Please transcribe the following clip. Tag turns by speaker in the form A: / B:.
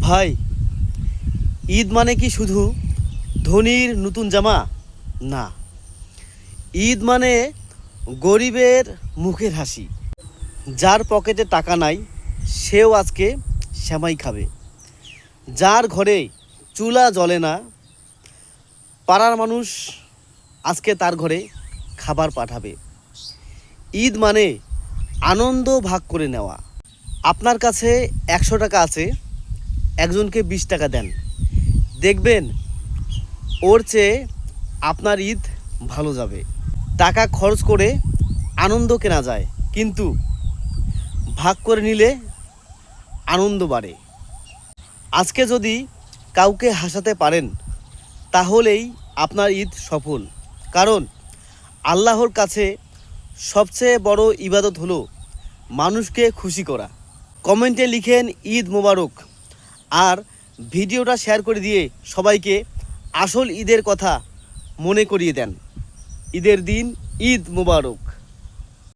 A: ভাই, ঈদ মানে কি শুধু ধনীর নতুন জামা? না, ঈদ মানে গরিবের মুখের হাসি। যার পকেটে টাকা নাই সেও আজকে সেমাই খাবে। যার ঘরে চুলা জ্বলে না, পাড়ার মানুষ আজকে তার ঘরে খাবার পাঠাবে। ঈদ মানে আনন্দ ভাগ করে নেওয়া। আপনার কাছে 100 টাকা আছে, একজনকে 20 টাকা দেন, দেখবেন ওর চেয়ে আপনার ঈদ ভালো যাবে। টাকা খরচ করে আনন্দ কেনা যায়, কিন্তু ভাগ করে নিলে আনন্দ বাড়ে। আজকে যদি কাউকে হাসাতে পারেন তাহলেই আপনার ঈদ সফল। কারণ আল্লাহর কাছে সবচেয়ে বড় ইবাদত হলো মানুষকে খুশি করা। কমেন্টে লিখেন ঈদ মোবারক, আর ভিডিওটা শেয়ার করে দিয়ে সবাইকে আসল ঈদের কথা মনে করিয়ে দেন। ঈদের দিন ঈদ মোবারক।